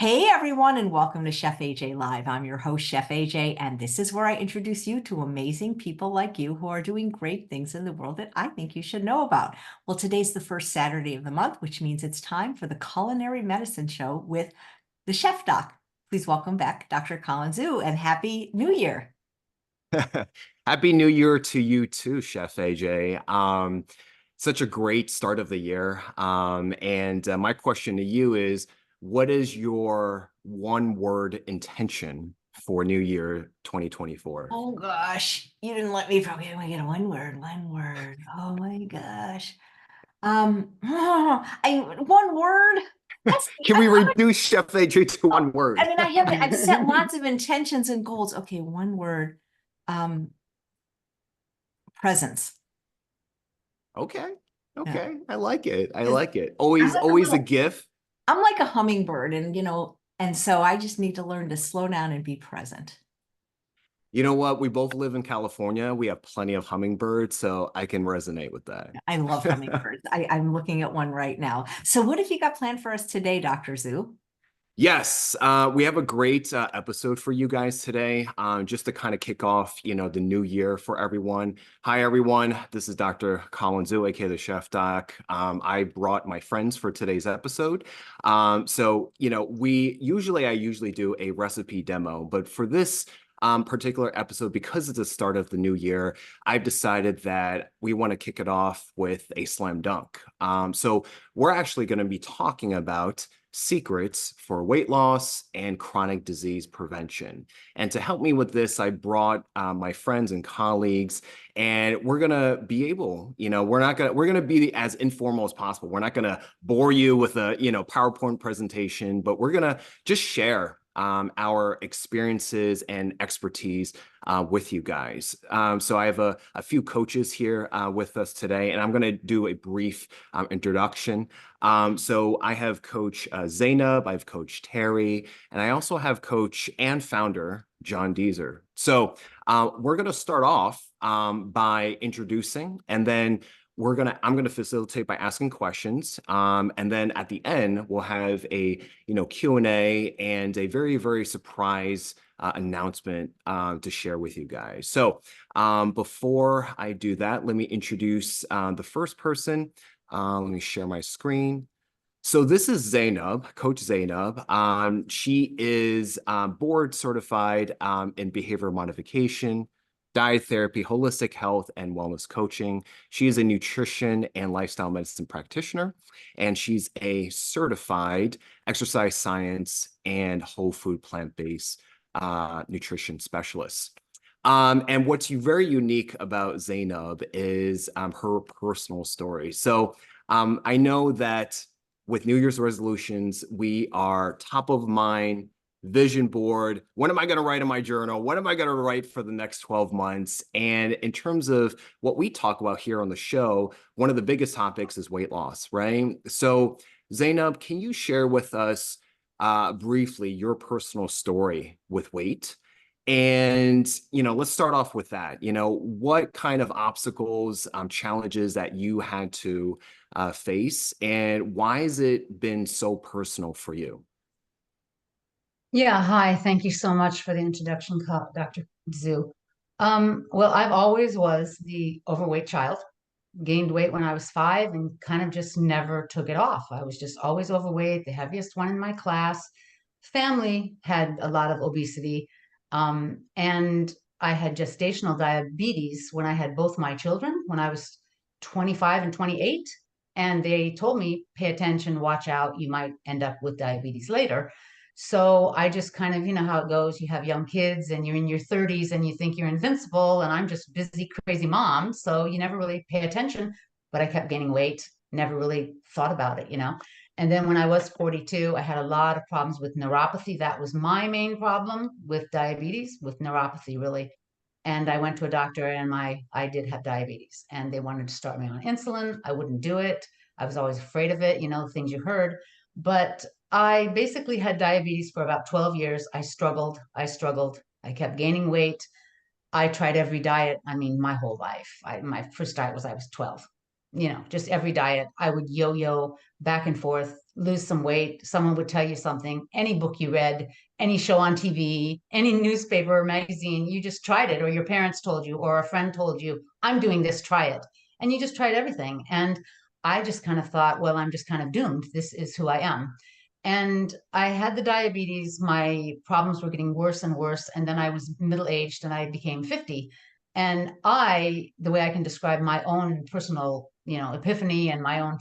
Hey everyone, and welcome to Chef AJ Live. I'm your host, Chef AJ, and this is where I introduce you to amazing people like you who are doing great things in the world that I think you should know about. Well, today's the first Saturday of the month, which means it's time for the Culinary Medicine Show with the Chef Doc. Please welcome back Dr. Colin Zhu, and Happy New Year. Happy New Year to you too, Chef AJ. Such a great start of the year. And my question to you is, what is your one word intention for New Year 2024? Oh gosh, you didn't let me probably get a one word. Oh my gosh. One word. That's Can we reduce Chef AJ to Oh, one I word? mean, I've set lots of intentions and goals. Okay, one word. Um, Presence. Okay. Yeah. Okay. I like it. I 'Cause like it. I'm Always, like a always a little, gift. I'm like a hummingbird, and and so I just need to learn to slow down and be present. You know what? We both live in California. We have plenty of hummingbirds, so I can resonate with I love that. hummingbirds. I'm looking at one right now. So what have you got planned for us today, Dr. Zhu? Yes, we have a great episode for you guys today, just to kind of kick off, the new year for everyone. Hi, everyone. This is Dr. Colin Zhu, aka the Chef Doc. I brought my friends for today's episode. I usually do a recipe demo, but for this particular episode, because it's the start of the new year, I've decided that we want to kick it off with a slam dunk. So we're actually going to be talking about secrets for weight loss and chronic disease prevention. And to help me with this, I brought my friends and colleagues, and we're gonna be able, we're gonna be as informal as possible. We're not gonna bore you with a, PowerPoint presentation, but we're gonna just share our experiences and expertise with you guys. So I have a few coaches here with us today, and I'm going to do a brief introduction. So I have Coach Zainab, I have Coach Terry, and I also have Coach and founder John Deezer. So we're going to start off by introducing, and then I'm gonna facilitate by asking questions, and then at the end we'll have a Q&A and a very, very surprise announcement to share with you guys. So before I do that, let me introduce the first person. Let me share my screen. So this is Zainab, Coach Zainab. She is board certified in behavior modification, diet therapy, holistic health, and wellness coaching. She is a nutrition and lifestyle medicine practitioner, and she's a certified exercise science and whole food plant-based nutrition specialist. And what's very unique about Zainab is her personal story. So I know that with New Year's resolutions, we are top of mind, vision board. What am I going to write in my journal? What am I going to write for the next 12 months? And in terms of what we talk about here on the show, one of the biggest topics is weight loss, right? So, Zainab, can you share with us briefly your personal story with weight? And, let's start off with that. What kind of obstacles, challenges that you had to face, and why has it been so personal for you? Yeah, hi. Thank you so much for the introduction, Dr. Zhu. Well, I've always was the overweight child, gained weight when I was 5 and kind of just never took it off. I was just always overweight, the heaviest one in my class. Family had a lot of obesity, and I had gestational diabetes when I had both my children, when I was 25 and 28. And they told me, pay attention, watch out, you might end up with diabetes later. So I just kind of, you know how it goes. You have young kids and you're in your 30s and you think you're invincible. And I'm just busy, crazy mom. So you never really pay attention. But I kept gaining weight, never really thought about it. And then when I was 42, I had a lot of problems with neuropathy. That was my main problem with diabetes, with neuropathy, really. And I went to a doctor and I did have diabetes and they wanted to start me on insulin. I wouldn't do it. I was always afraid of it, things you heard. But I basically had diabetes for about 12 years. I struggled. I kept gaining weight. I tried every diet. I mean, my whole life. My first diet was I was 12. just every diet. I would yo-yo back and forth, lose some weight. Someone would tell you something, any book you read, any show on TV, any newspaper or magazine, you just tried it, or your parents told you, or a friend told you, I'm doing this, try it. And you just tried everything. And I just kind of thought, well, I'm just kind of doomed. This is who I am. And I had the diabetes. My problems were getting worse and worse. And then I was middle-aged and I became 50. And the way I can describe my own personal, epiphany and my own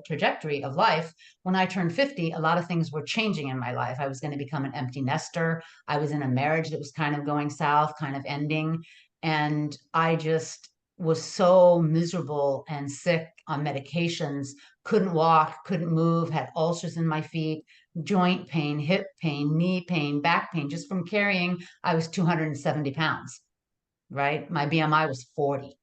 trajectory of life, when I turned 50, a lot of things were changing in my life. I was going to become an empty nester. I was in a marriage that was kind of going south, kind of ending. And I just was so miserable and sick on medications, couldn't walk, couldn't move, had ulcers in my feet, joint pain, hip pain, knee pain, back pain, just from carrying. I was 270 pounds, right? My BMI was 40.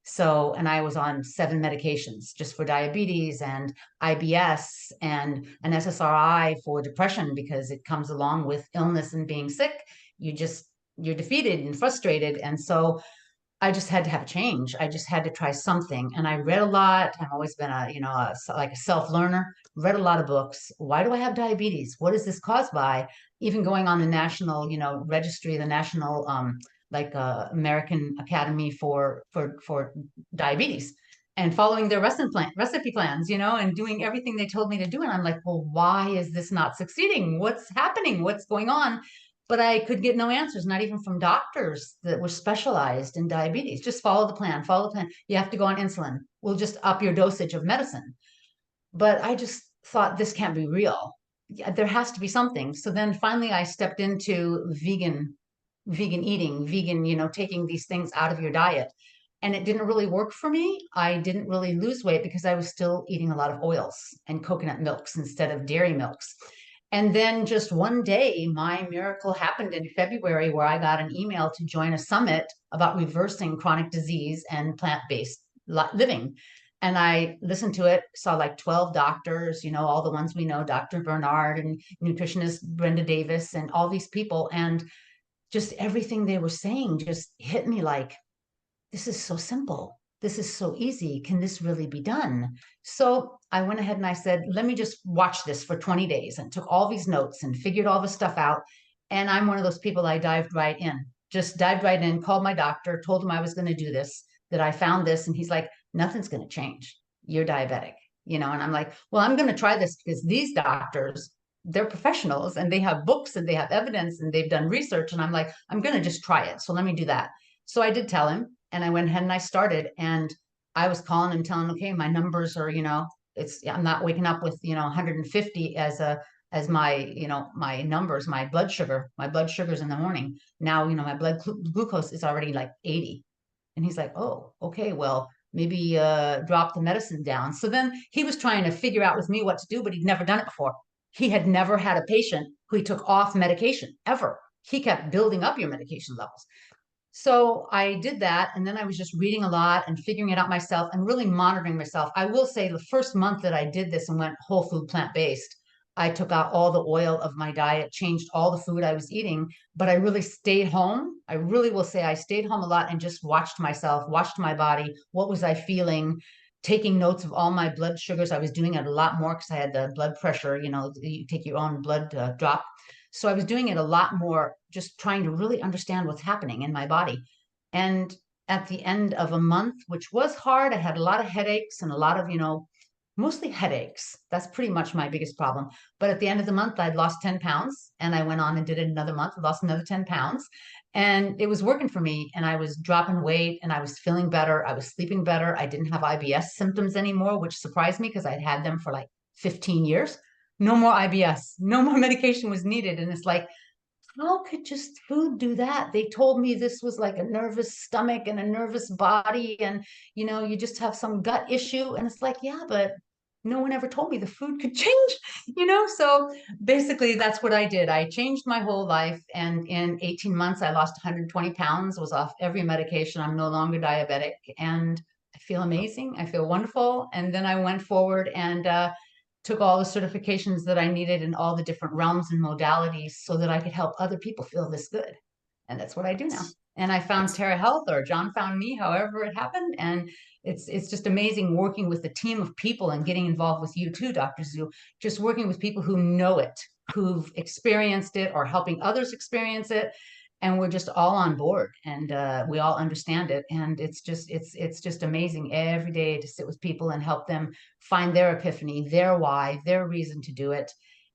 So, and I was on 7 medications just for diabetes and IBS and an SSRI for depression, because it comes along with illness and being sick. You're defeated and frustrated. And so I just had to have a change. I just had to try something. And I read a lot. I've always been like a self-learner, read a lot of books. Why do I have diabetes? What is this caused by? Even going on the national, registry, the national, American Academy for diabetes, and following their recipe plans, and doing everything they told me to do. And I'm like, well, why is this not succeeding? What's happening? What's going on? But I could get no answers, not even from doctors that were specialized in diabetes. Just follow the plan, follow the plan. You have to go on insulin. We'll just up your dosage of medicine. But I just thought, this can't be real. There has to be something. So then finally I stepped into vegan eating, taking these things out of your diet. And it didn't really work for me. I didn't really lose weight because I was still eating a lot of oils and coconut milks instead of dairy milks. And then just one day, my miracle happened in February, where I got an email to join a summit about reversing chronic disease and plant-based living. And I listened to it, saw like 12 doctors, all the ones we know, Dr. Bernard and nutritionist Brenda Davis and all these people. And just everything they were saying just hit me like, this is so simple. This is so easy. Can this really be done? So I went ahead and I said, let me just watch this for 20 days, and took all these notes and figured all this stuff out. And I'm one of those people, I dived right in, called my doctor, told him I was going to do this, that I found this. And he's like, nothing's going to change. You're diabetic, and I'm like, well, I'm going to try this because these doctors, they're professionals and they have books and they have evidence and they've done research. And I'm like, I'm going to just try it. So let me do that. So I did tell him, and I went ahead and I started, and I was calling him, telling him, okay, my numbers are, I'm not waking up with, 150 as my, my numbers, my blood sugars in the morning. Now, my blood glucose is already like 80. And he's like, oh, okay, well, maybe drop the medicine down. So then he was trying to figure out with me what to do, but he'd never done it before. He had never had a patient who he took off medication ever. He kept building up your medication levels. So I did that. And then I was just reading a lot and figuring it out myself and really monitoring myself. I will say the first month that I did this and went whole food plant-based, I took out all the oil of my diet, changed all the food I was eating, but I really stayed home. I really will say I stayed home a lot and just watched myself, watched my body. What was I feeling? Taking notes of all my blood sugars. I was doing it a lot more because I had the blood pressure, you take your own blood drop. So I was doing it a lot more, just trying to really understand what's happening in my body. And at the end of a month, which was hard, I had a lot of headaches and a lot of, mostly headaches. That's pretty much my biggest problem. But at the end of the month, I'd lost 10 pounds, and I went on and did it another month, lost another 10 pounds. And it was working for me, and I was dropping weight and I was feeling better. I was sleeping better. I didn't have IBS symptoms anymore, which surprised me because I'd had them for like 15 years. No more IBS, no more medication was needed. And it's like, how could just food do that? They told me this was like a nervous stomach and a nervous body, and you just have some gut issue. And it's like, yeah, but no one ever told me the food could change, So basically that's what I did. I changed my whole life, and in 18 months I lost 120 pounds, was off every medication. I'm no longer diabetic, and I feel amazing. I feel wonderful. And then I went forward and took all the certifications that I needed in all the different realms and modalities so that I could help other people feel this good. And that's what I do now. And I found Terra Health, or John found me, however it happened. And it's just amazing working with a team of people and getting involved with you too, Dr. Zhu, just working with people who know it, who've experienced it or helping others experience it. And we're just all on board, and we all understand it. And it's just amazing every day to sit with people and help them find their epiphany, their why, their reason to do it.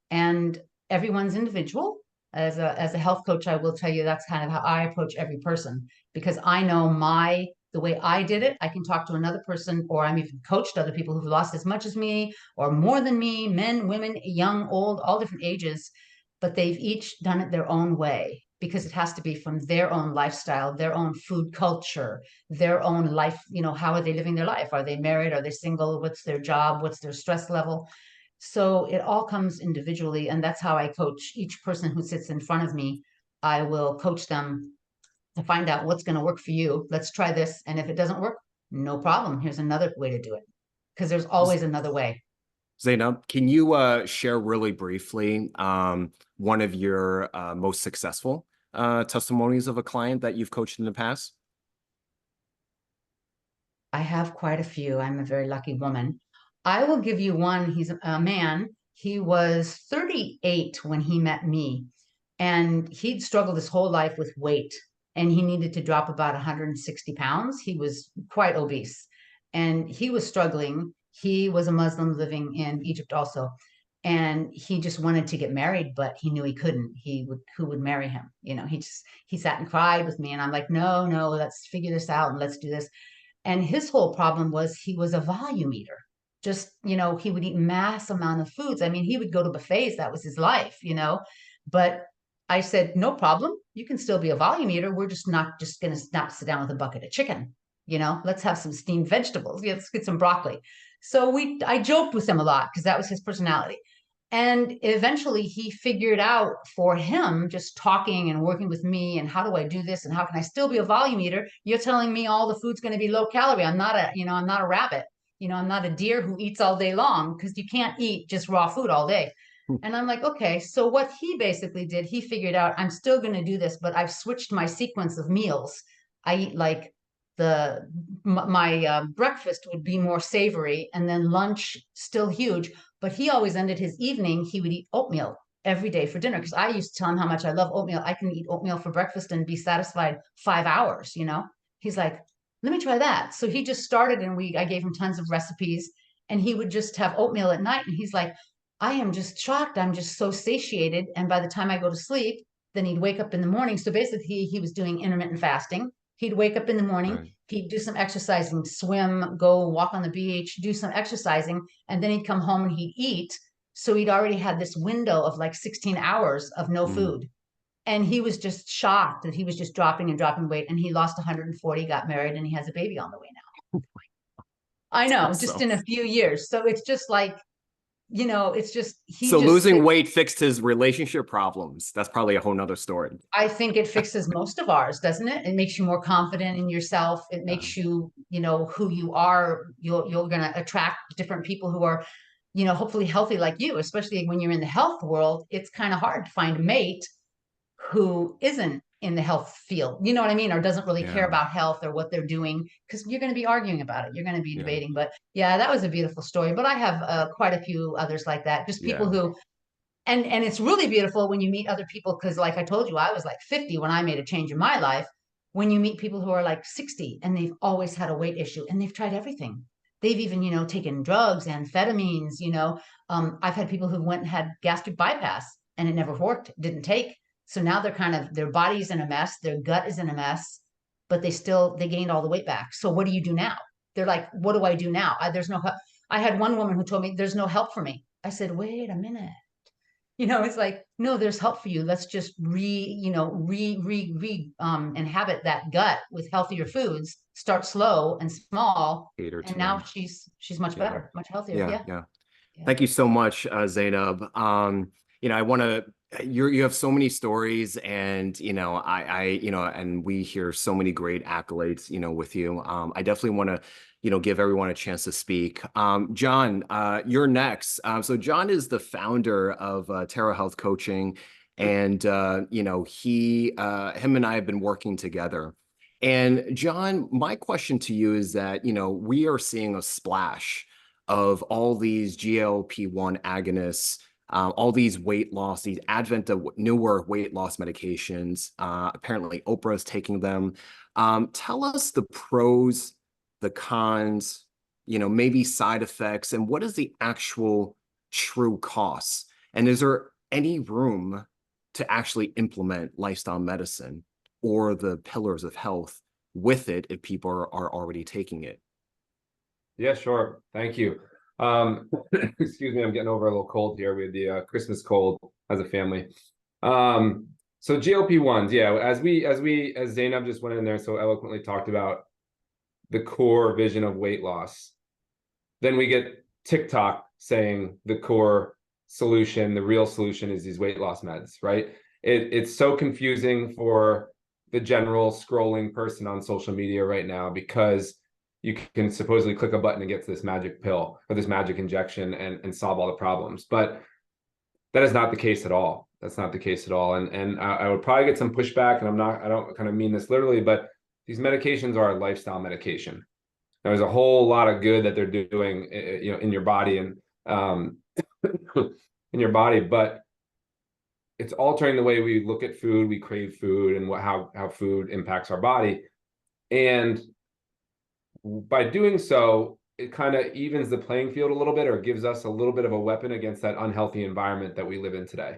And everyone's individual. As a health coach, I will tell you that's kind of how I approach every person, because I know the way I did it. I can talk to another person, or I'm even coached other people who've lost as much as me or more than me, men, women, young, old, all different ages, but they've each done it their own way, because it has to be from their own lifestyle, their own food culture, their own life. How are they living their life? Are they married? Are they single? What's their job? What's their stress level? So it all comes individually, and that's how I coach each person who sits in front of me. I will coach them to find out what's going to work for you. Let's try this. And if it doesn't work, no problem. Here's another way to do it, because there's always another way. Zainab, can you share really briefly one of your most successful testimonies of a client that you've coached in the past? I have quite a few. I'm a very lucky woman. I will give you one. He's a man. He was 38 when he met me, and he'd struggled his whole life with weight, and he needed to drop about 160 pounds. He was quite obese, and he was struggling. He was a Muslim living in Egypt also, and he just wanted to get married, but he knew he couldn't. Who would marry him? He sat and cried with me, and I'm like, no, let's figure this out and let's do this. And his whole problem was he was a volume eater. Just, he would eat mass amount of foods. I mean, he would go to buffets. That was his life. But I said, no problem. You can still be a volume eater. We're just not just going to not sit down with a bucket of chicken. Let's have some steamed vegetables. Yeah, let's get some broccoli. So I joked with him a lot because that was his personality. And eventually he figured out for him, just talking and working with me, and how do I do this and how can I still be a volume eater? You're telling me all the food's going to be low calorie. I'm not a rabbit. I'm not a deer who eats all day long, because you can't eat just raw food all day. And I'm like, okay. So what he basically did, he figured out, I'm still going to do this, but I've switched my sequence of meals. I eat like my breakfast would be more savory, and then lunch still huge. But he always ended his evening, he would eat oatmeal every day for dinner, because I used to tell him how much I love oatmeal. I can eat oatmeal for breakfast and be satisfied 5 hours. He's like, let me try that. So he just started, and I gave him tons of recipes, and he would just have oatmeal at night. And he's like, I am just shocked. I'm just so satiated. And by the time I go to sleep, then he'd wake up in the morning. So basically he was doing intermittent fasting. He'd wake up in the morning, right. He'd do some exercising, swim, go walk on the beach, do some exercising, and then he'd come home and he'd eat. So he'd already had this window of like 16 hours of no food. And he was just shocked that he was just dropping and dropping weight. And he lost 140, got married, and he has a baby on the way now. I know, awesome. Just in a few years. So it's just like, it's just losing weight fixed his relationship problems. That's probably a whole nother story. I think it fixes most of ours, doesn't it? It makes you more confident in yourself. It makes you, who you are. You're going to attract different people who are, hopefully healthy like you, especially when you're in the health world. It's kind of hard to find a mate who isn't in the health field, you know what I mean? Or doesn't really care about health or what they're doing, because you're going to be arguing about it. You're going to be debating. But yeah, that was a beautiful story. But I have quite a few others like that. Just people who, and it's really beautiful when you meet other people, because like I told you, I was like 50 when I made a change in my life. When you meet people who are like 60 and they've always had a weight issue and they've tried everything. They've even, taken drugs, amphetamines, I've had people who went and had gastric bypass and it never worked, didn't take. So now their body's in a mess, their gut is in a mess, but they gained all the weight back. So what do you do now? They're like, what do I do now? There's no help. I had one woman who told me there's no help for me. I said, wait a minute. It's like, no, there's help for you. Let's just inhabit that gut with healthier foods, start slow and small. And now she's much better, much healthier. Yeah. Thank you so much, Zainab. I want to, you have so many stories, and, and we hear so many great accolades, with you. I definitely want to, give everyone a chance to speak. John, you're next. So John is the founder of Terra Health Coaching, And, you know, him and I have been working together. And John, my question to you is that, you know, we are seeing a splash of all these GLP-1 agonists, all these weight loss, these advent of newer weight loss medications. Apparently, Oprah's taking them. Tell us the pros, the cons, you know, maybe side effects, and what is the actual true costs? And is there any room to actually implement lifestyle medicine or the pillars of health with it if people are already taking it? Yeah, sure. Thank you. Excuse me, I'm getting over a little cold here. We had the Christmas cold as a family. So GLP-1s, yeah, as Zainab just went in there so eloquently talked about the core vision of weight loss. Then we get TikTok saying the core solution, the real solution is these weight loss meds, right? It's so confusing for the general scrolling person on social media right now, because you can supposedly click a button and get to this magic pill or this magic injection and solve all the problems. But that is not the case at all. That's not the case at all. And I would probably get some pushback, and I don't kind of mean this literally, but these medications are a lifestyle medication. There's a whole lot of good that they're doing, you know, in your body and in your body, but it's altering the way we look at food, we crave food, and how food impacts our body. And by doing so, it kind of evens the playing field a little bit, or gives us a little bit of a weapon against that unhealthy environment that we live in today.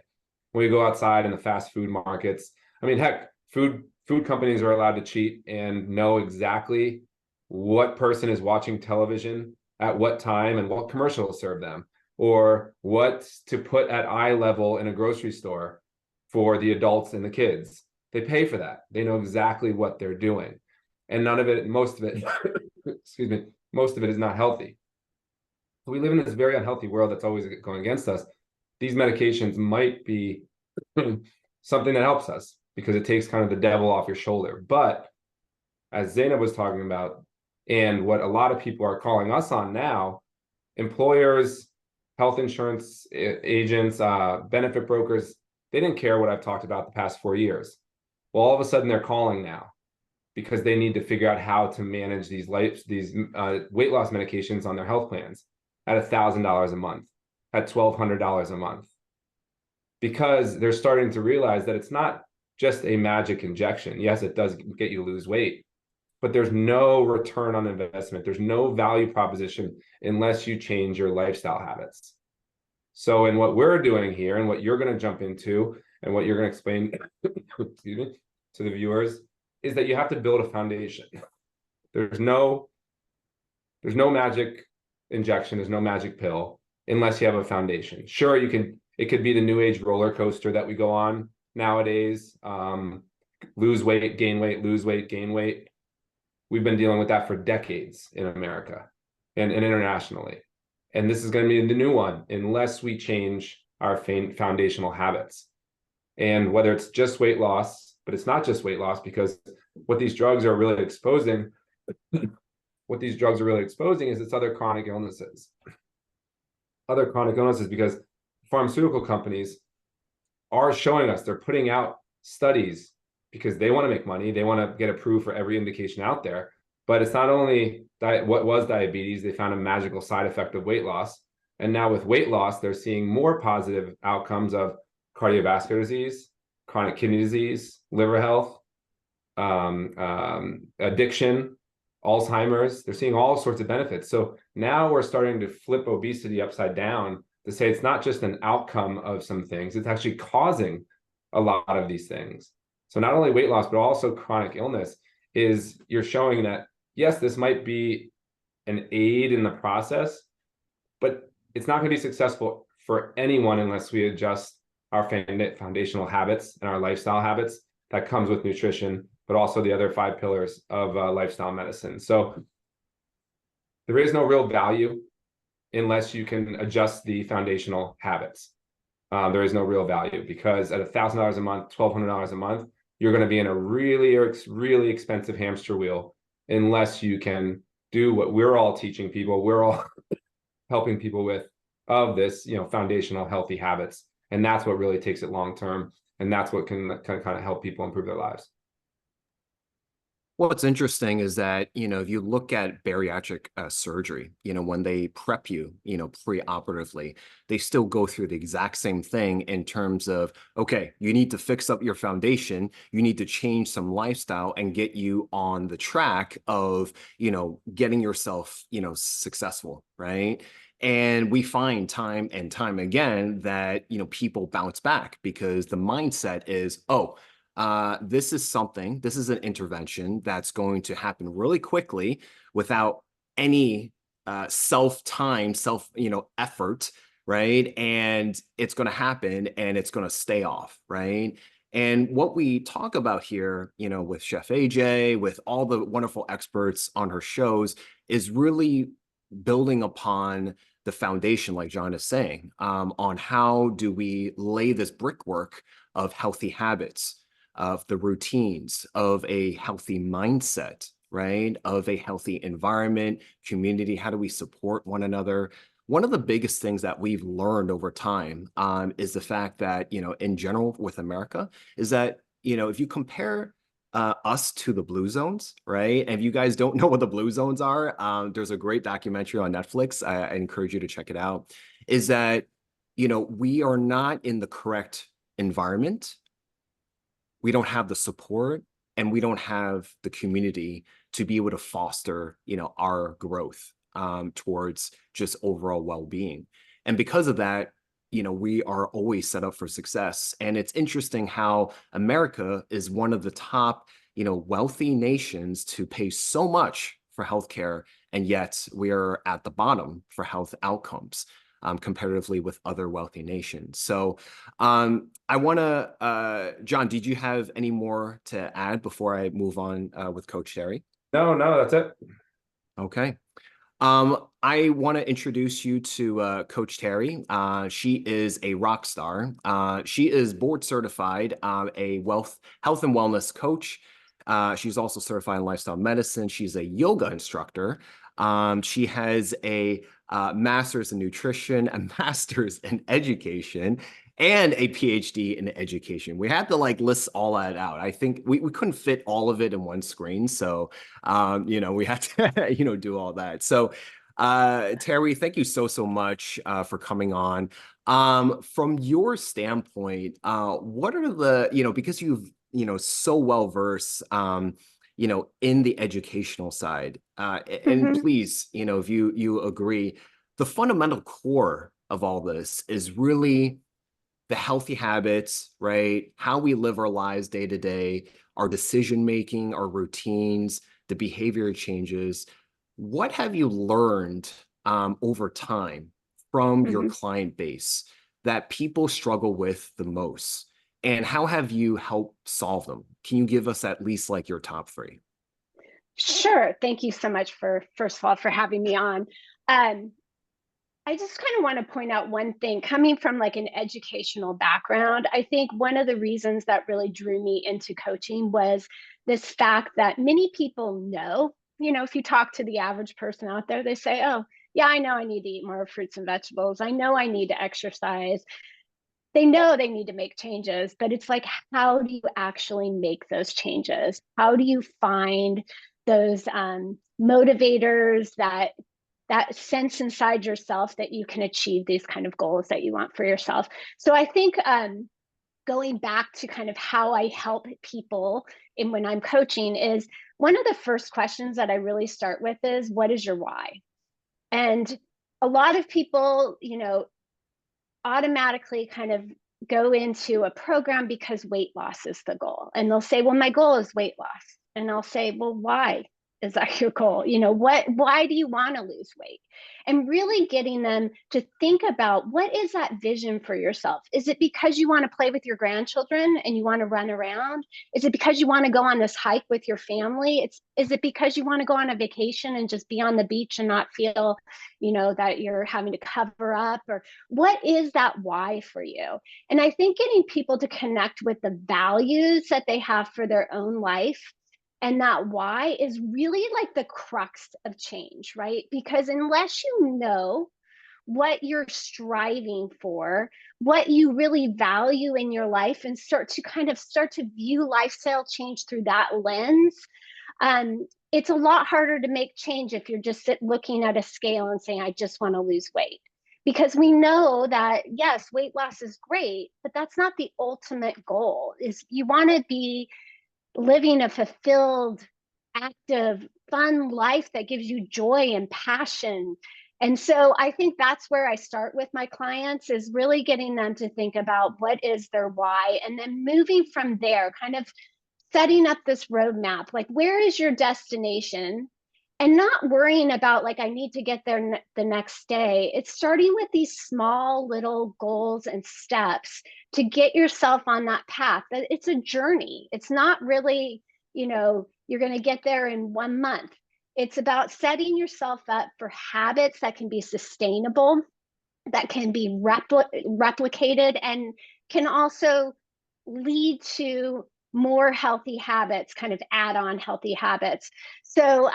When we go outside in the fast food markets, I mean, heck, food companies are allowed to cheat and know exactly what person is watching television at what time and what commercial to serve them, or what to put at eye level in a grocery store for the adults and the kids. They pay for that. They know exactly what they're doing. And most of it, excuse me, most of it is not healthy. So we live in this very unhealthy world that's always going against us. These medications might be something that helps us because it takes kind of the devil off your shoulder. But as Zainab was talking about, and what a lot of people are calling us on now, employers, health insurance agents, benefit brokers, they didn't care what I've talked about the past 4 years. Well, all of a sudden they're calling now because they need to figure out how to manage these weight loss medications on their health plans at $1,000 a month, at $1,200 a month, because they're starting to realize that it's not just a magic injection. Yes, it does get you to lose weight, but there's no return on investment. There's no value proposition unless you change your lifestyle habits. So in what we're doing here, and what you're going to jump into, and what you're going to explain excuse me, to the viewers, is that you have to build a foundation. There's no magic injection, there's no magic pill unless you have a foundation. Sure, it could be the new age roller coaster that we go on nowadays. Lose weight, gain weight, lose weight, gain weight. We've been dealing with that for decades in America and internationally. And this is going to be the new one unless we change our foundational habits. And whether it's just weight loss, but it's not just weight loss, because what these drugs are really exposing, is it's other chronic illnesses. Other chronic illnesses, because pharmaceutical companies are showing us, they're putting out studies because they want to make money. They want to get approved for every indication out there. But it's not only what was diabetes, they found a magical side effect of weight loss. And now with weight loss, they're seeing more positive outcomes of cardiovascular disease, chronic kidney disease, liver health, addiction, Alzheimer's. They're seeing all sorts of benefits. So now we're starting to flip obesity upside down to say it's not just an outcome of some things, it's actually causing a lot of these things. So not only weight loss, but also chronic illness is you're showing that, yes, this might be an aid in the process, but it's not going to be successful for anyone unless we adjust our foundational habits and our lifestyle habits that comes with nutrition, but also the other 5 pillars of lifestyle medicine. So there is no real value unless you can adjust the foundational habits. There is no real value, because at $1,000 a month, $1,200 a month, you're going to be in a really expensive hamster wheel unless you can do what we're all teaching people, we're all helping people with, of this, foundational healthy habits. And that's what really takes it long term. And that's what can kind of help people improve their lives. What's interesting is that, if you look at bariatric surgery, when they prep you, pre-operatively, they still go through the exact same thing in terms of, okay, you need to fix up your foundation, you need to change some lifestyle and get you on the track of, getting yourself, successful, right? And we find time and time again that, people bounce back because the mindset is, oh, this is an intervention that's going to happen really quickly without any self-time, effort, right? And it's going to happen and it's going to stay off, right? And what we talk about here, with Chef AJ, with all the wonderful experts on her shows, is really building upon the foundation, like John is saying, on how do we lay this brickwork of healthy habits, of the routines, of a healthy mindset, right? Of a healthy environment, community. How do we support one another? One of the biggest things that we've learned over time is the fact that, in general with America, is that, if you compare us to the blue zones, right? And if you guys don't know what the blue zones are, there's a great documentary on Netflix. I encourage you to check it out. Is that, we are not in the correct environment, we don't have the support, and we don't have the community to be able to foster, our growth towards just overall well-being. And because of that, we are always set up for success. And it's interesting how America is one of the top, wealthy nations to pay so much for healthcare, and yet we are at the bottom for health outcomes. Comparatively with other wealthy nations. So I want to, John, did you have any more to add before I move on with Coach Terry? No, that's it. Okay. I want to introduce you to Coach Terry. She is a rock star. She is board certified, a health and wellness coach. She's also certified in lifestyle medicine. She's a yoga instructor. She has a master's in nutrition, a master's in education, and a PhD in education. We had to list all that out. I think we couldn't fit all of it in one screen. So, we had to, do all that. So, Terry, thank you so much for coming on. From your standpoint, what are the, because you've, so well-versed, in the educational side, and please, if you agree, the fundamental core of all this is really the healthy habits, right? How we live our lives day to day, our decision making, our routines, the behavior changes. What have you learned over time from your client base that people struggle with the most? And how have you helped solve them? Can you give us at least your top three? Sure. Thank you so much first of all, for having me on. I just kind of want to point out one thing. Coming from an educational background, I think one of the reasons that really drew me into coaching was this fact that many people know, if you talk to the average person out there, they say, oh, yeah, I know I need to eat more fruits and vegetables. I know I need to exercise. They know they need to make changes, but it's how do you actually make those changes? How do you find those motivators, that sense inside yourself that you can achieve these kind of goals that you want for yourself? So I think going back to kind of how I help people when I'm coaching is one of the first questions that I really start with is, what is your why? And a lot of people, automatically kind of go into a program because weight loss is the goal. And they'll say, well, my goal is weight loss. And I'll say, well, why is that your goal? Why do you want to lose weight? And really getting them to think about, what is that vision for yourself? Is it because you want to play with your grandchildren and you want to run around? Is it because you want to go on this hike with your family? Is it because you want to go on a vacation and just be on the beach and not feel, that you're having to cover up? Or what is that why for you? And I think getting people to connect with the values that they have for their own life, and that why is really the crux of change, right? Because unless you know what you're striving for, what you really value in your life, and start to view lifestyle change through that lens. It's a lot harder to make change if you're just looking at a scale and saying, I just want to lose weight. Because we know that, yes, weight loss is great, but that's not the ultimate goal. Is you want to be living a fulfilled, active, fun life that gives you joy and passion. And so I think that's where I start with my clients, is really getting them to think about what is their why, and then moving from there, kind of setting up this roadmap, like where is your destination, and not worrying about like, I need to get there the next day. It's starting with these small little goals and steps to get yourself on that path. That it's a journey. It's not really, you're going to get there in 1 month. It's about setting yourself up for habits that can be sustainable, that can be replicated, and can also lead to more healthy habits, kind of add on healthy habits. So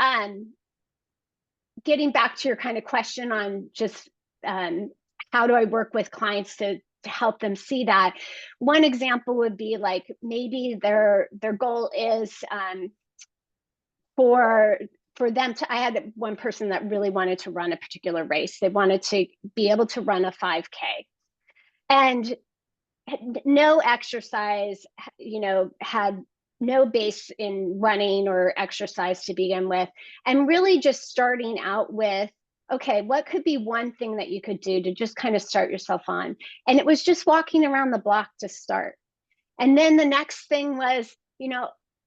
getting back to your kind of question on just how do I work with clients to help them see that, one example would be like, maybe their goal is for them to, I had one person that really wanted to run a particular race. They wanted to be able to run a 5K, and no exercise, had no base in running or exercise to begin with, and really just starting out with, okay, what could be one thing that you could do to just kind of start yourself on? And it was just walking around the block to start. And then the next thing was,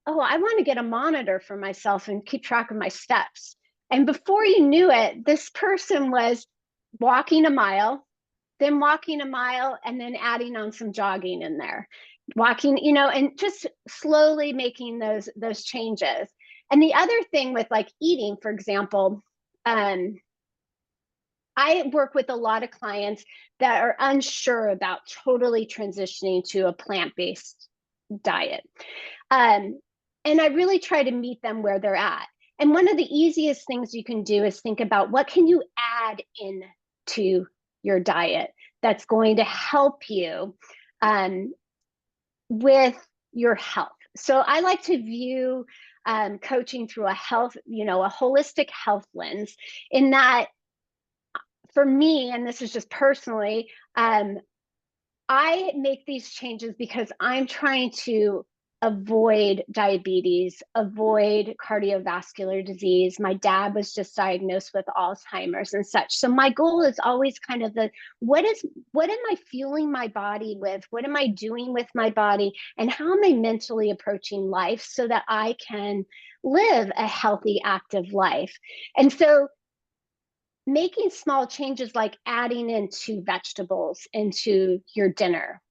oh, I want to get a monitor for myself and keep track of my steps. And before you knew it, this person was walking a mile, then walking a mile, and then adding on some jogging in there, walking, and just slowly making those changes. And the other thing with like eating, for example, I work with a lot of clients that are unsure about totally transitioning to a plant-based diet. And I really try to meet them where they're at. And one of the easiest things you can do is think about, what can you add into your diet that's going to help you with your health. So I like to view coaching through a holistic health lens, in that, for me, and this is just personally, I make these changes because I'm trying to avoid diabetes, avoid cardiovascular disease. My dad was just diagnosed with Alzheimer's and such. So my goal is always kind of what am I fueling my body with? What am I doing with my body? And how am I mentally approaching life so that I can live a healthy, active life? And so making small changes, like adding in 2 vegetables into your dinner,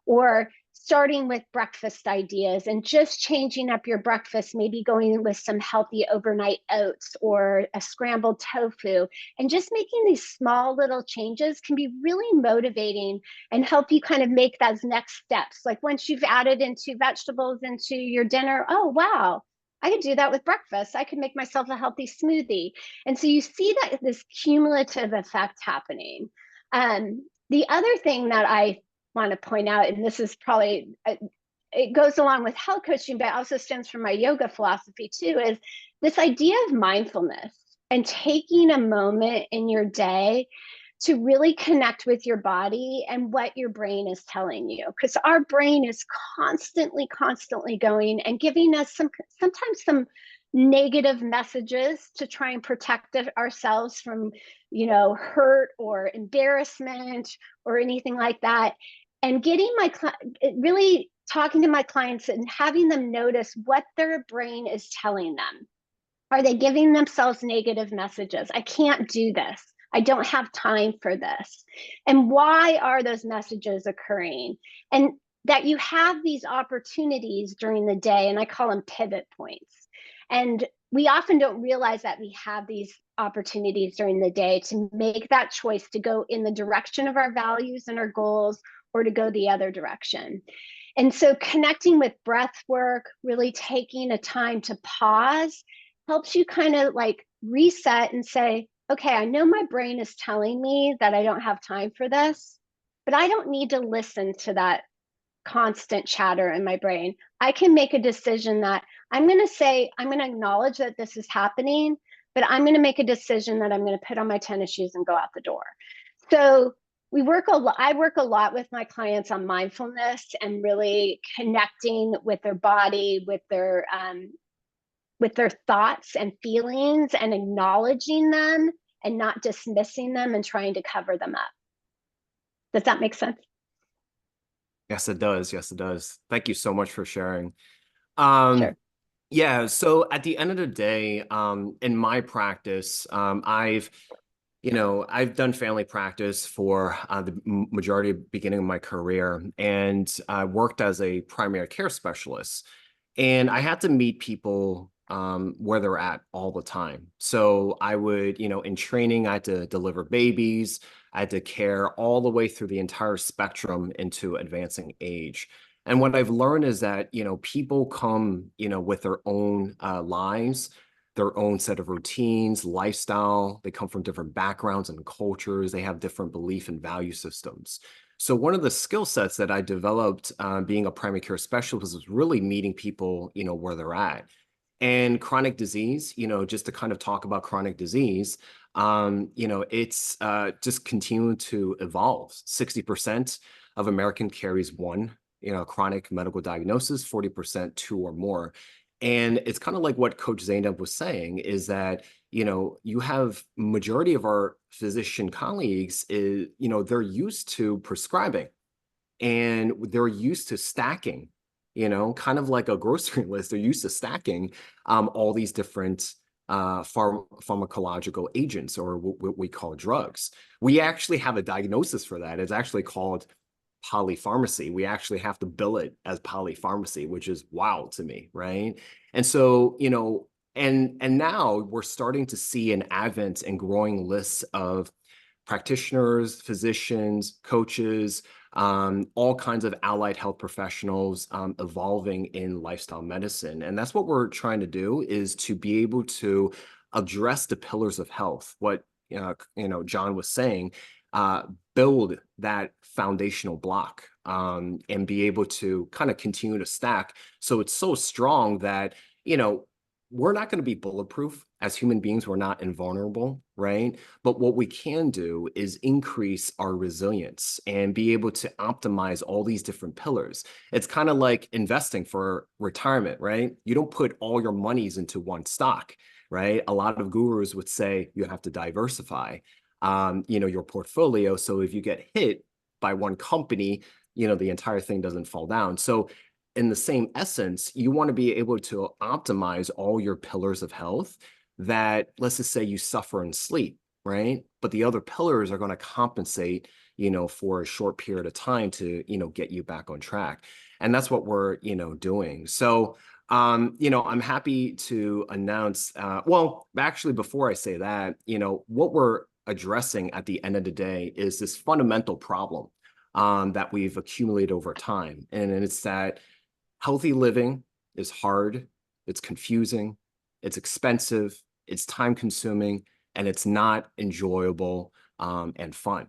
or starting with breakfast ideas and just changing up your breakfast, maybe going with some healthy overnight oats or a scrambled tofu, and just making these small little changes can be really motivating and help you kind of make those next steps. Like once you've added in 2 vegetables into your dinner, oh, wow, I could do that with breakfast. I could make myself a healthy smoothie. And so you see that this cumulative effect happening. The other thing that I want to point out, and this is probably, it goes along with health coaching, but also stems from my yoga philosophy too, is this idea of mindfulness and taking a moment in your day to really connect with your body and what your brain is telling you. Because our brain is constantly going and giving us sometimes some negative messages to try and protect ourselves from, hurt or embarrassment or anything like that. And really talking to my clients and having them notice what their brain is telling them. Are they giving themselves negative messages? I can't do this. I don't have time for this. And why are those messages occurring? And that you have these opportunities during the day, and I call them pivot points. And we often don't realize that we have these opportunities during the day to make that choice to go in the direction of our values and our goals, or to go the other direction. And so connecting with breath work, really taking a time to pause, helps you kind of like reset and say, okay, I know my brain is telling me that I don't have time for this, but I don't need to listen to that constant chatter in my brain. I can make a decision that I'm going to say, I'm going to acknowledge that this is happening, but I'm going to make a decision that I'm going to put on my tennis shoes and go out the door. So we work a lot. I work a lot with my clients on mindfulness and really connecting with their body, with their thoughts and feelings, and acknowledging them and not dismissing them and trying to cover them up. Does that make sense? Yes, it does. Yes, it does. Thank you so much for sharing. Sure. Yeah, so at the end of the day, in my practice, I've done family practice for the majority of beginning of my career, and I worked as a primary care specialist. And I had to meet people where they're at all the time. So I would, in training, I had to deliver babies. I had to care all the way through the entire spectrum into advancing age. And what I've learned is that, people come, with their own lives, their own set of routines, lifestyle. They come from different backgrounds and cultures. They have different belief and value systems. So one of the skill sets that I developed being a primary care specialist was really meeting people, where they're at. And chronic disease, just to kind of talk about chronic disease, it's just continuing to evolve. 60% of American carries one, chronic medical diagnosis, 40% two or more. And it's kind of like what Coach Zainab was saying is that, you have majority of our physician colleagues is, they're used to prescribing and they're used to stacking, kind of like a grocery list. They're used to stacking all these different pharmacological agents, or what we call drugs. We actually have a diagnosis for that. It's actually called polypharmacy. We actually have to bill it as polypharmacy, which is wild to me, right? And so, and now we're starting to see an advent and growing lists of practitioners, physicians, coaches, all kinds of allied health professionals evolving in lifestyle medicine. And that's what we're trying to do, is to be able to address the pillars of health. What John was saying, build that foundational block and be able to kind of continue to stack. So it's so strong that, we're not going to be bulletproof as human beings. We're not invulnerable, right? But what we can do is increase our resilience and be able to optimize all these different pillars. It's kind of like investing for retirement, right? You don't put all your monies into one stock, right? A lot of gurus would say you have to diversify, your portfolio. So if you get hit by one company, the entire thing doesn't fall down. So in the same essence, you want to be able to optimize all your pillars of health that, let's just say you suffer in sleep, right? But the other pillars are going to compensate, for a short period of time to, get you back on track. And that's what we're, doing. So, I'm happy to announce, well, actually, before I say that, what we're addressing at the end of the day is this fundamental problem that we've accumulated over time. And it's that healthy living is hard, it's confusing, it's expensive, it's time consuming, and it's not enjoyable and fun.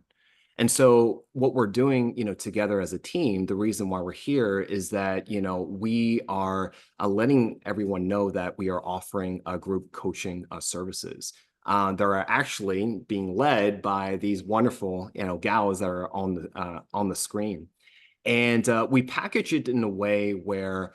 And so what we're doing, together as a team, the reason why we're here is that, we are letting everyone know that we are offering group coaching services. They're actually being led by these wonderful, gals that are on the screen. And we package it in a way where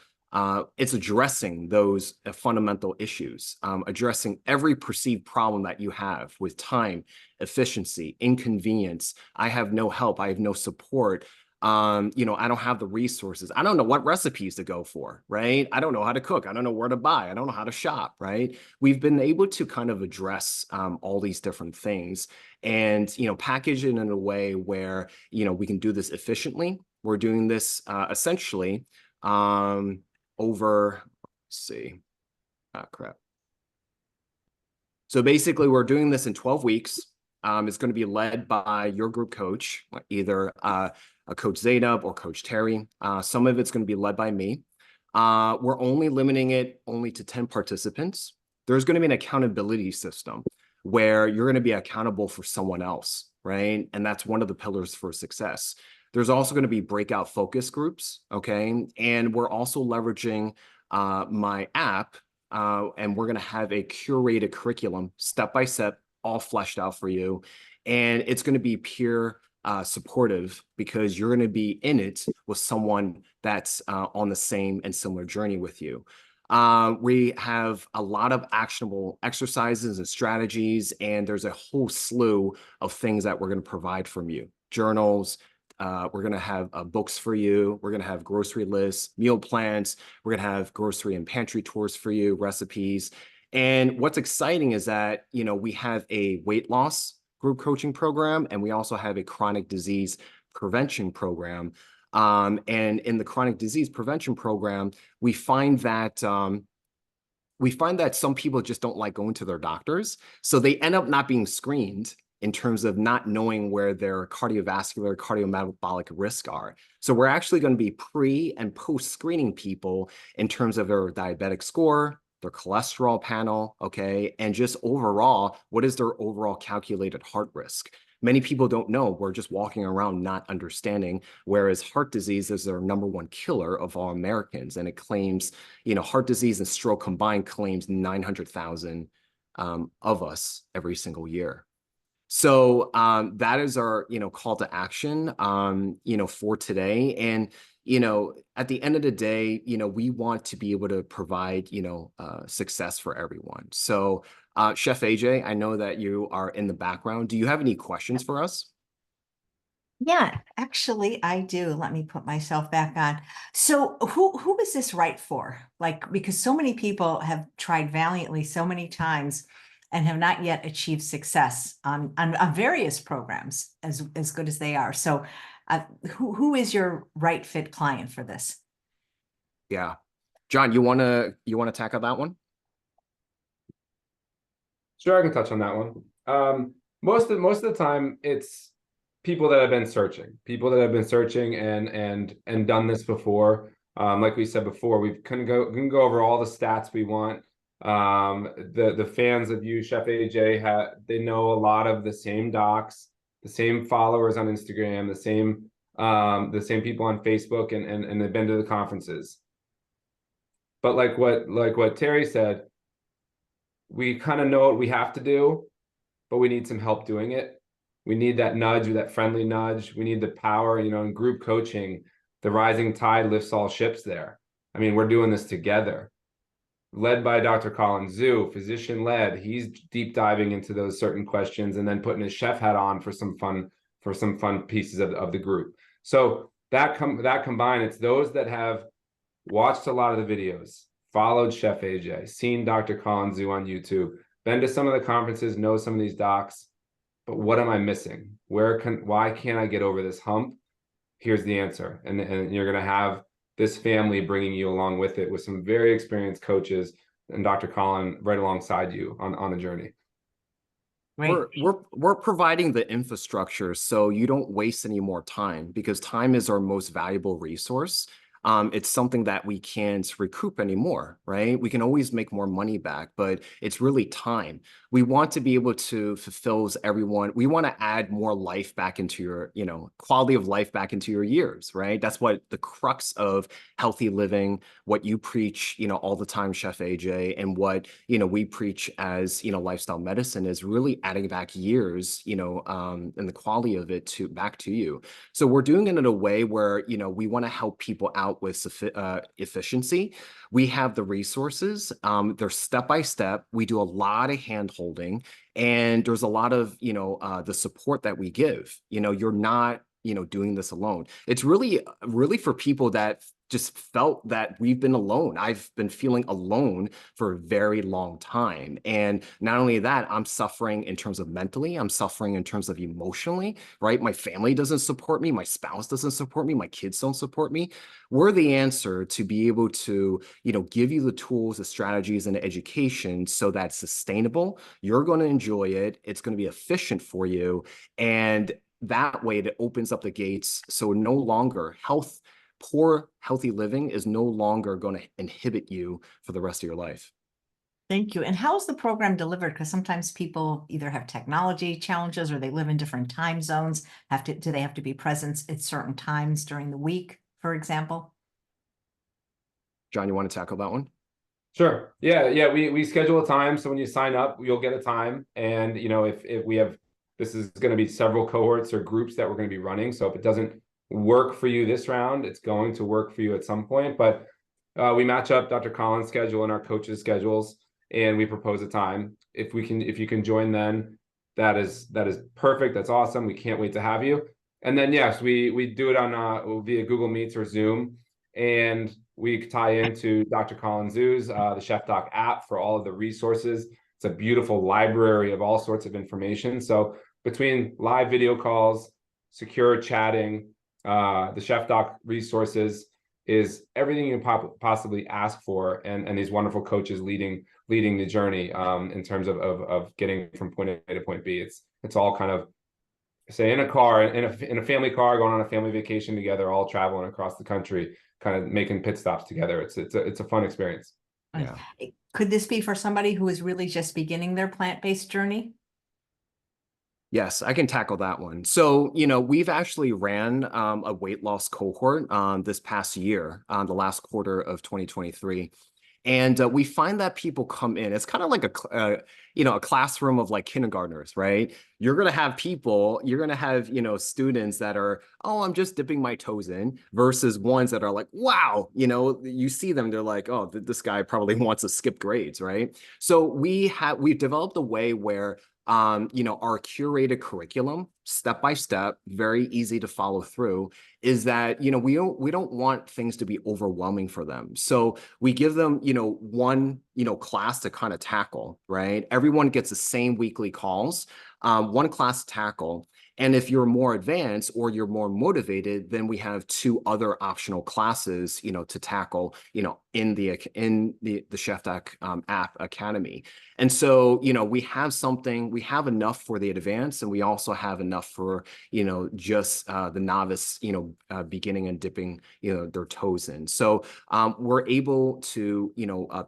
it's addressing those fundamental issues, addressing every perceived problem that you have with time, efficiency, inconvenience. I have no help. I have no support. I don't have the resources. I don't know what recipes to go for, right? I don't know how to cook. I don't know where to buy. I don't know how to shop, right? We've been able to kind of address all these different things and, package it in a way where, we can do this efficiently. We're doing this essentially over, let's see, crap. So basically, we're doing this in 12 weeks. It's going to be led by your group coach, either a Coach Zainab or Coach Terry. Some of it's going to be led by me. We're only limiting it to 10 participants. There's going to be an accountability system. where you're going to be accountable for someone else, right? And that's one of the pillars for success. There's also going to be breakout focus groups, okay? And we're also leveraging my app, and we're going to have a curated curriculum, step by step, all fleshed out for you. And it's going to be peer supportive, because you're going to be in it with someone that's on the same and similar journey with you. We have a lot of actionable exercises and strategies, and there's a whole slew of things that we're going to provide from you. Journals, we're going to have books for you. We're going to have grocery lists, meal plans. We're going to have grocery and pantry tours for you, recipes. And what's exciting is that, you know, we have a weight loss group coaching program, and we also have a chronic disease prevention program. And in the chronic disease prevention program, we find that some people just don't like going to their doctors. So they end up not being screened in terms of not knowing where their cardiovascular, cardiometabolic risks are. So we're actually going to be pre and post screening people in terms of their diabetic score, their cholesterol panel, okay, and just overall, what is their overall calculated heart risk? Many people don't know. We're just walking around not understanding, whereas heart disease is their #1 killer of all Americans. And it claims, you know, heart disease and stroke combined claims 900,000 of us every single year. So that is our, you know, call to action, you know, for today. And, you know, at the end of the day, you know, we want to be able to provide, you know, success for everyone. So Chef AJ, I know that you are in the background. Do you have any questions for us? Yeah, actually, I do. Let me put myself back on. So who is this right for? Like, because so many people have tried valiantly so many times and have not yet achieved success on various programs as good as they are. So who is your right fit client for this? Yeah. John, you wanna tackle that one? Sure, I can touch on that one. Most of the time, it's people that have been searching and done this before. Like we said before, we can go over all the stats we want. The fans of you, Chef AJ, they know a lot of the same docs, the same followers on Instagram, the same people on Facebook, and they've been to the conferences. But like what Terry said, we kind of know what we have to do, but we need some help doing it. We need that nudge, or that friendly nudge. We need the power, you know, in group coaching, the rising tide lifts all ships there. I mean, we're doing this together. Led by Dr. Colin Zhu, physician led. He's deep diving into those certain questions and then putting his chef hat on for some fun pieces of the group. So that combined, it's those that have watched a lot of the videos, followed Chef AJ, seen Dr. Colin Zhu on YouTube, been to some of the conferences, know some of these docs, but what am I missing? Why can't I get over this hump? Here's the answer. And you're going to have this family bringing you along with it, with some very experienced coaches and Dr. Colin right alongside you on the journey. Right. We're providing the infrastructure so you don't waste any more time, because time is our most valuable resource. It's something that we can't recoup anymore, right? We can always make more money back, but it's really time. We want to be able to fulfill everyone. We want to add more life back into your, you know, quality of life back into your years, right? That's what the crux of healthy living, what you preach, you know, all the time, Chef AJ, and what, you know, we preach as, you know, lifestyle medicine, is really adding back years, you know, and the quality of it back to you. So we're doing it in a way where, you know, we want to help people out with efficiency. We have the resources. They're step by step. We do a lot of hand holding, and there's a lot of, you know, the support that we give. You know, you're not, you know, doing this alone. It's really for people that just felt that we've been alone. I've been feeling alone for a very long time. And not only that, I'm suffering in terms of mentally, I'm suffering in terms of emotionally, right? My family doesn't support me. My spouse doesn't support me. My kids don't support me. We're the answer to be able to, you know, give you the tools, the strategies, and the education so that's sustainable. You're going to enjoy it. It's going to be efficient for you. And that way it opens up the gates. So no longer poor healthy living is no longer going to inhibit you for the rest of your life. Thank you. And how is the program delivered? Because sometimes people either have technology challenges or they live in different time zones. Do they have to be present at certain times during the week, for example? John, you want to tackle that one? Sure. Yeah. We schedule a time. So when you sign up, you'll get a time. And, you know, if we have, this is going to be several cohorts or groups that we're going to be running. So if it doesn't work for you this round, it's going to work for you at some point. But we match up Dr. Colin's schedule and our coaches' schedules, and we propose a time. If you can join, then that is perfect. That's awesome. We can't wait to have you. And then yes, we do it on via Google Meets or Zoom, and we tie into Dr. Colin Zhu's the TheChefDoc app for all of the resources. It's a beautiful library of all sorts of information. So between live video calls, secure chatting, the TheChefDoc resources is everything you can possibly ask for, and these wonderful coaches leading the journey in terms of getting from point A to point B. It's all kind of, say, in a car, in a family car, going on a family vacation together, all traveling across the country, kind of making pit stops together. It's a fun experience. Yeah. Could this be for somebody who is really just beginning their plant-based journey? Yes, I can tackle that one. So, you know, we've actually ran a weight loss cohort this past year, the last quarter of 2023. And we find that people come in, it's kind of like a classroom of like kindergartners, right? You're going to have students that are, oh, I'm just dipping my toes in, versus ones that are like, wow, you see them, they're like, oh, this guy probably wants to skip grades, right? So we've developed a way where our curated curriculum, step by step, very easy to follow through, is that, we don't want things to be overwhelming for them. So we give them, one, class to kind of tackle, right? Everyone gets the same weekly calls, one class to tackle. And if you're more advanced or you're more motivated, then we have 2 other optional classes, to tackle, in the TheChefDoc App Academy. And so, we have enough for the advanced, and we also have enough for, just the novice, beginning and dipping, their toes in. So we're able to,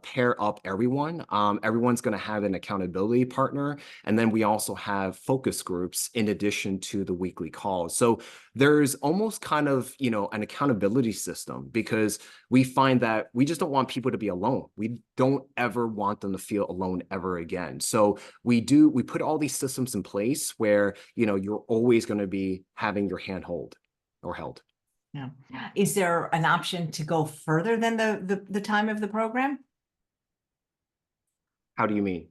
pair up everyone. Everyone's going to have an accountability partner. And then we also have focus groups in addition to the weekly calls. So there's almost kind of, an accountability system, because we find that we just don't want people to be alone. We don't ever want them to feel alone ever again. So we put all these systems in place where, you're always going to be having your hand held. Yeah. Is there an option to go further than the time of the program? How do you mean?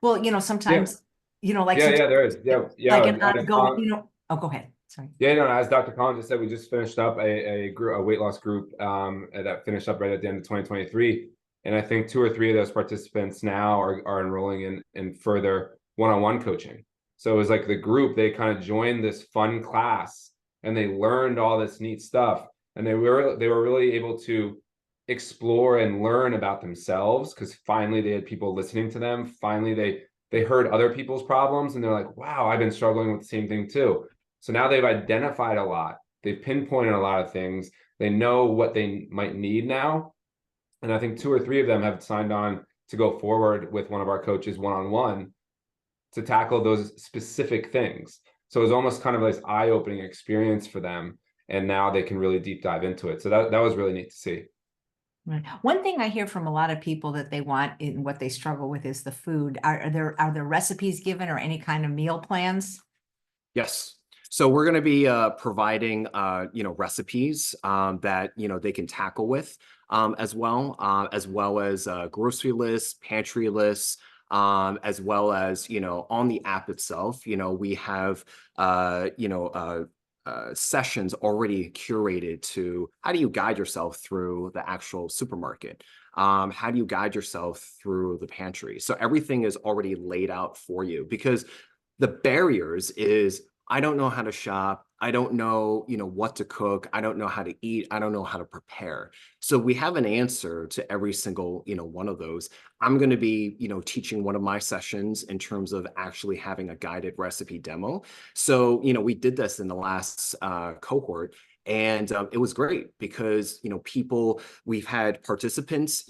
Well, sometimes, like There is. like an ongoing, oh, go ahead. Sorry. Yeah, no, as Dr. Collins just said, we just finished up a weight loss group that finished up right at the end of 2023. And I think 2 or 3 of those participants now are enrolling in further one-on-one coaching. So it was like the group, they kind of joined this fun class and they learned all this neat stuff. And they were really able to explore and learn about themselves, because finally they had people listening to them. Finally, they heard other people's problems and they're like, wow, I've been struggling with the same thing too. So now they've identified a lot. They've pinpointed a lot of things. They know what they might need now. And I think 2 or 3 of them have signed on to go forward with one of our coaches one-on-one to tackle those specific things. So it was almost kind of this eye-opening experience for them. And now they can really deep dive into it. So that was really neat to see. Right. One thing I hear from a lot of people that they want and what they struggle with is the food. Are there recipes given or any kind of meal plans? Yes. So we're going to be providing, recipes that, they can tackle with as well as grocery lists, pantry lists, as well as, on the app itself, we have, sessions already curated to how do you guide yourself through the actual supermarket? How do you guide yourself through the pantry? So everything is already laid out for you, because the barriers is, I don't know how to shop. I don't know, what to cook. I don't know how to eat. I don't know how to prepare. So we have an answer to every single, one of those. I'm going to be, teaching one of my sessions in terms of actually having a guided recipe demo. So, we did this in the last cohort. And it was great because, we've had participants,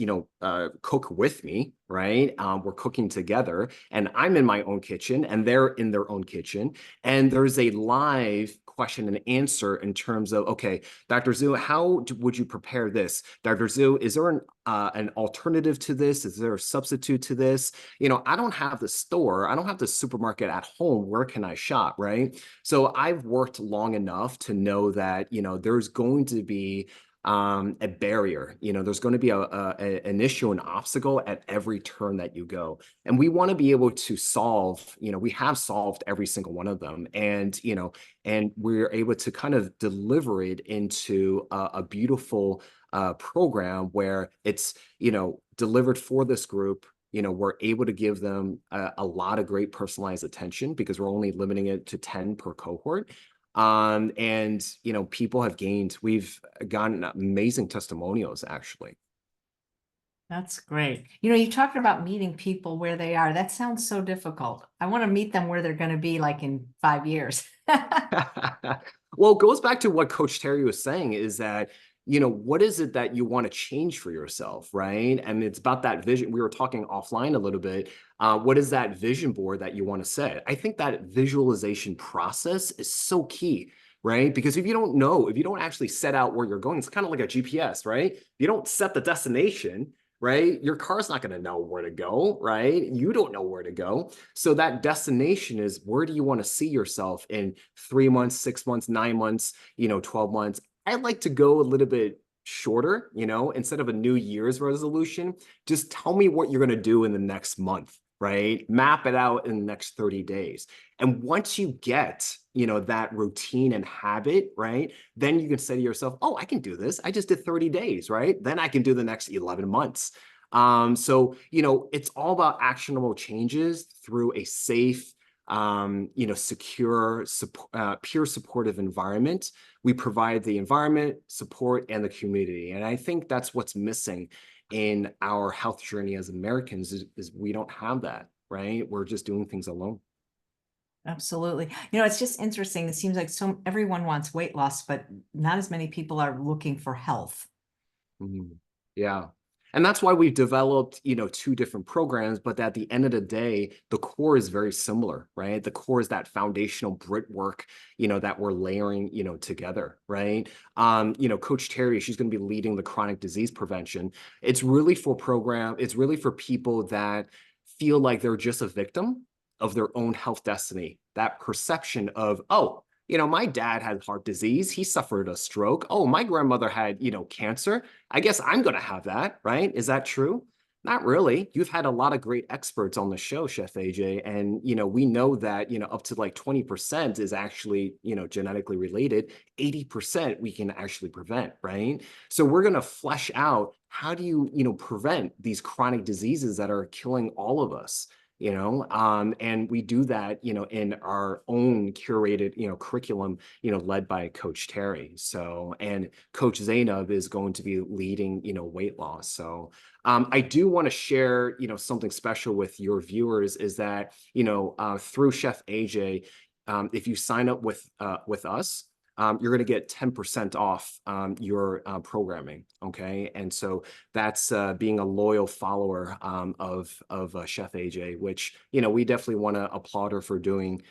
cook with me, right? We're cooking together, and I'm in my own kitchen and they're in their own kitchen. And there's a live question and answer in terms of, okay, Dr. Zhu, how would you prepare this? Dr. Zhu, is there an alternative to this? Is there a substitute to this? I don't have the store. I don't have the supermarket at home. Where can I shop, right? So I've worked long enough to know that, there's going to be a barrier. There's going to be an issue, an obstacle at every turn that you go. And we want to be able to solve, we have solved every single one of them. And, and we're able to kind of deliver it into a beautiful program where it's, delivered for this group. We're able to give them a lot of great personalized attention because we're only limiting it to 10 per cohort. And, we've gotten amazing testimonials, actually. That's great. You talked about meeting people where they are. That sounds so difficult. I want to meet them where they're going to be like in 5 years. Well, it goes back to what Coach Terry was saying is that, what is it that you want to change for yourself, right? And it's about that vision. We were talking offline a little bit. What is that vision board that you want to set? I think that visualization process is so key, right? Because if you don't actually set out where you're going, it's kind of like a GPS, right? If you don't set the destination, right, your car's not going to know where to go, right? You don't know where to go. So that destination is, where do you want to see yourself in 3 months, 6 months, 9 months, 12 months? I'd like to go a little bit shorter, instead of a New Year's resolution, just tell me what you're going to do in the next month, right? Map it out in the next 30 days. And once you get, that routine and habit, right, then you can say to yourself, oh, I can do this. I just did 30 days, right? Then I can do the next 11 months. So, it's all about actionable changes through a safe, secure, peer supportive environment. We provide the environment, support, and the community. And I think that's what's missing in our health journey as Americans is we don't have that, right? We're just doing things alone. Absolutely. It's just interesting. It seems like everyone wants weight loss, but not as many people are looking for health. Mhm. Yeah. And that's why we've developed, 2 different programs, but at the end of the day, the core is very similar, right? The core is that foundational brickwork, that we're layering, together, right? Coach Terry, she's going to be leading the chronic disease prevention. It's really for people that feel like they're just a victim of their own health destiny. That perception of, oh, my dad had heart disease. He suffered a stroke. Oh, my grandmother had, cancer. I guess I'm going to have that, right? Is that true? Not really. You've had a lot of great experts on the show, Chef AJ. And, we know that, up to like 20% is actually, genetically related. 80% we can actually prevent, right? So we're going to flesh out, how do you, prevent these chronic diseases that are killing all of us? And we do that, in our own curated, curriculum, led by Coach Terry. So, and Coach Zainab is going to be leading, weight loss. So, I do want to share, something special with your viewers is that, through Chef AJ, if you sign up with us, you're going to get 10% off your programming. Okay. And so that's being a loyal follower of Chef AJ, which, we definitely want to applaud her for doing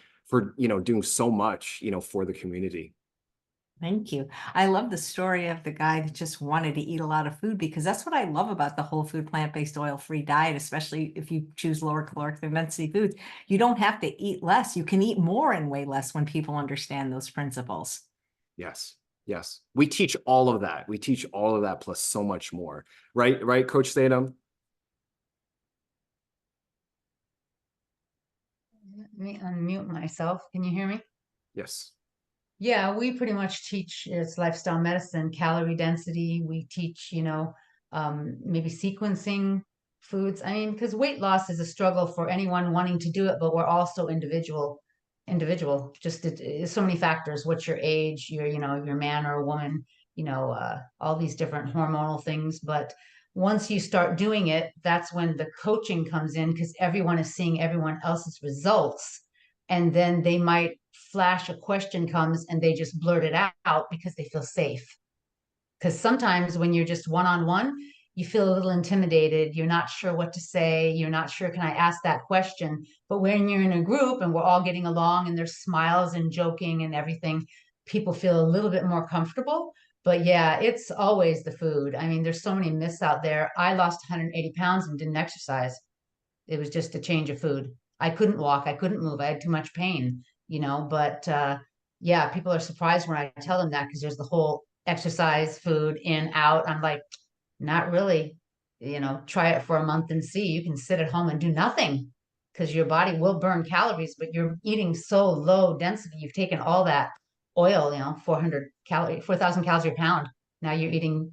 so much, for the community. Thank you. I love the story of the guy that just wanted to eat a lot of food, because that's what I love about the whole food, plant-based, oil-free diet, especially if you choose lower caloric density foods. You don't have to eat less. You can eat more and weigh less when people understand those principles. Yes. Yes. We teach all of that. We teach all of that plus so much more. Right? Right, Coach Statham? Let me unmute myself. Can you hear me? Yes. Yeah, we pretty much teach it's lifestyle medicine, calorie density. We teach, maybe sequencing foods. I mean, because weight loss is a struggle for anyone wanting to do it, but we're also individual. Just it's so many factors. What's your age? Your man or a woman. All these different hormonal things. But once you start doing it, that's when the coaching comes in because everyone is seeing everyone else's results, and then they might flash a question comes and they just blurt it out because they feel safe. Because sometimes when you're just one-on-one, you feel a little intimidated. You're not sure what to say. You're not sure, can I ask that question? But when you're in a group and we're all getting along and there's smiles and joking and everything, people feel a little bit more comfortable. But yeah, it's always the food. I mean, there's so many myths out there. I lost 180 pounds and didn't exercise. It was just a change of food. I couldn't walk. I couldn't move. I had too much pain, but yeah, people are surprised when I tell them that because there's the whole exercise, food, in, out. I'm like, not really. Try it for a month and see. You can sit at home and do nothing because your body will burn calories, but you're eating so low density. You've taken all that oil, 4,000 calories a pound. Now you're eating,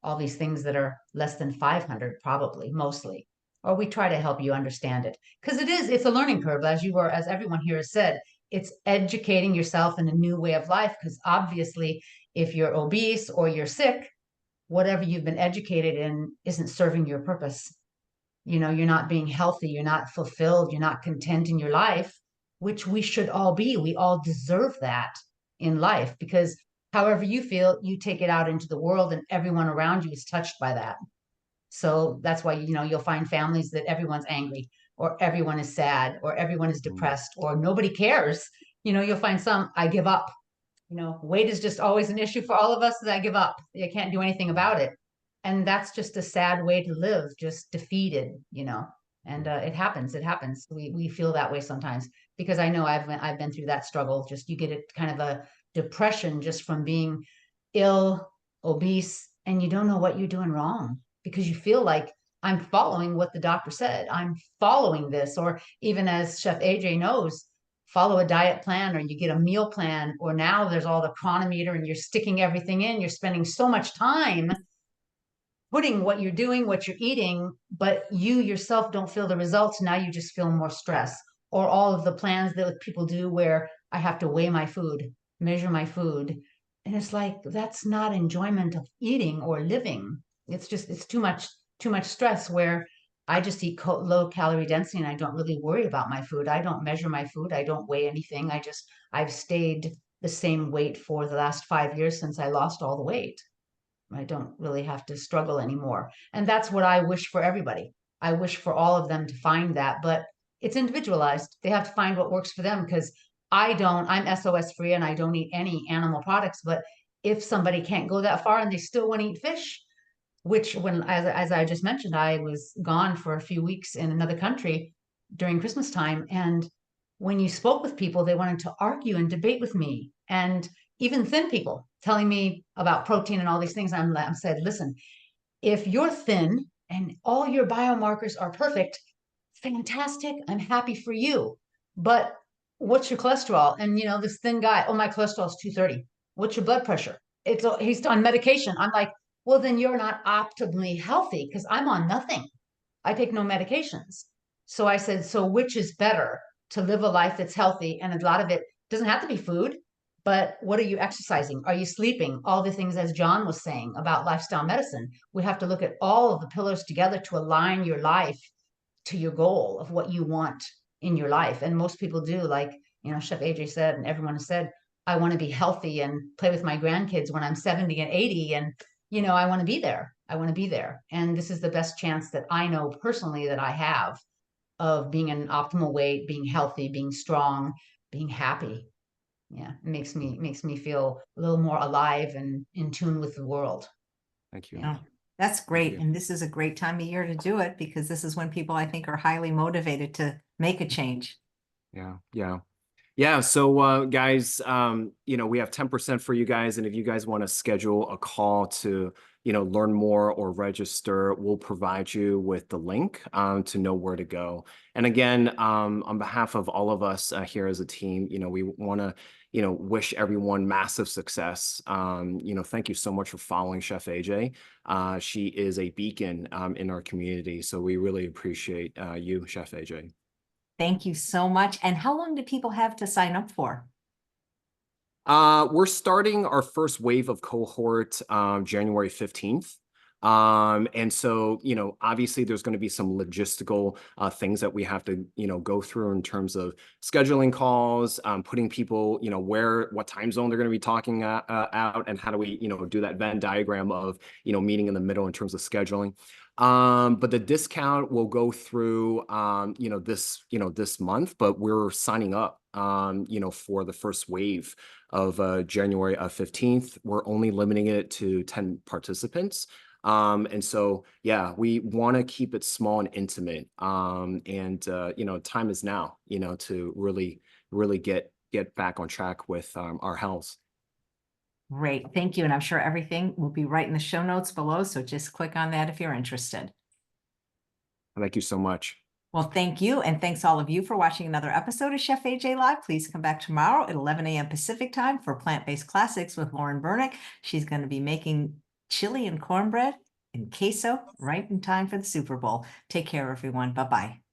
all these things that are less than 500, probably, mostly. Or we try to help you understand it because it's a learning curve, as everyone here has said. It's educating yourself in a new way of life because obviously if you're obese or you're sick, whatever you've been educated in isn't serving your purpose. You're not being healthy, you're not fulfilled, you're not content in your life, which we should all be. We all deserve that in life because however you feel, you take it out into the world and everyone around you is touched by that. So that's why, you'll find families that everyone's angry or everyone is sad or everyone is depressed or nobody cares. You'll find some, I give up. Weight is just always an issue for all of us. That I give up. You can't do anything about it. And that's just a sad way to live, just defeated, and it happens. It happens. We feel that way sometimes because I know I've been through that struggle. Just you get it kind of a depression just from being ill, obese, and you don't know what you're doing wrong because you feel like I'm following what the doctor said. I'm following this, or even as Chef AJ knows, follow a diet plan or you get a meal plan, or now there's all the chronometer and you're sticking everything in. You're spending so much time putting what you're doing, what you're eating, but you yourself don't feel the results. Now you just feel more stress. Or all of the plans that people do where I have to weigh my food, measure my food. And it's like, that's not enjoyment of eating or living. It's too much stress where I just eat low calorie density and I don't really worry about my food. I don't measure my food. I don't weigh anything. I've stayed the same weight for the last 5 years since I lost all the weight. I don't really have to struggle anymore. And that's what I wish for everybody. I wish for all of them to find that, but it's individualized. They have to find what works for them because I'm SOS free and I don't eat any animal products. But if somebody can't go that far and they still want to eat fish, which as I just mentioned, I was gone for a few weeks in another country during Christmas time. And when you spoke with people, they wanted to argue and debate with me. And even thin people telling me about protein and all these things. I'm said, listen, if you're thin and all your biomarkers are perfect, fantastic. I'm happy for you. But what's your cholesterol? And this thin guy, oh, my cholesterol is 230. What's your blood pressure? He's on medication. I'm like, well, then you're not optimally healthy because I'm on nothing. I take no medications. So I said, so which is better to live a life that's healthy? And a lot of it doesn't have to be food, but what are you exercising? Are you sleeping? All the things, as John was saying about lifestyle medicine, we have to look at all of the pillars together to align your life to your goal of what you want in your life. And most people do, like, Chef AJ said, and everyone has said, I want to be healthy and play with my grandkids when I'm 70 and 80. And, I want to be there. I want to be there. And this is the best chance that I know personally that I have of being in optimal weight, being healthy, being strong, being happy. Yeah, it makes me feel a little more alive and in tune with the world. Thank you. Yeah, that's great. And this is a great time of year to do it because this is when people, I think, are highly motivated to make a change. Yeah. So guys, we have 10% for you guys. And if you guys want to schedule a call to, learn more or register, we'll provide you with the link to know where to go. And again, on behalf of all of us here as a team, we want to, wish everyone massive success. Thank you so much for following Chef AJ. She is a beacon in our community. So we really appreciate you, Chef AJ. Thank you so much. And how long do people have to sign up for? We're starting our first wave of cohort January 15th. And so, obviously there's going to be some logistical things that we have to, go through in terms of scheduling calls, putting people, what time zone they're going to be talking out, and how do we, do that Venn diagram of, meeting in the middle in terms of scheduling. But the discount will go through, this month, but we're signing up, for the first wave of January 15th. We're only limiting it to 10 participants. And so, yeah, we want to keep it small and intimate. Time is now, to really get back on track with our health. Great, thank you. And I'm sure everything will be right in the show notes below. So just click on that if you're interested. Thank you so much. Well, thank you. And thanks all of you for watching another episode of Chef AJ Live. Please come back tomorrow at 11 a.m. Pacific time for Plant-Based Classics with Lauren Bernick. She's going to be making chili and cornbread and queso right in time for the Super Bowl. Take care, everyone. Bye-bye.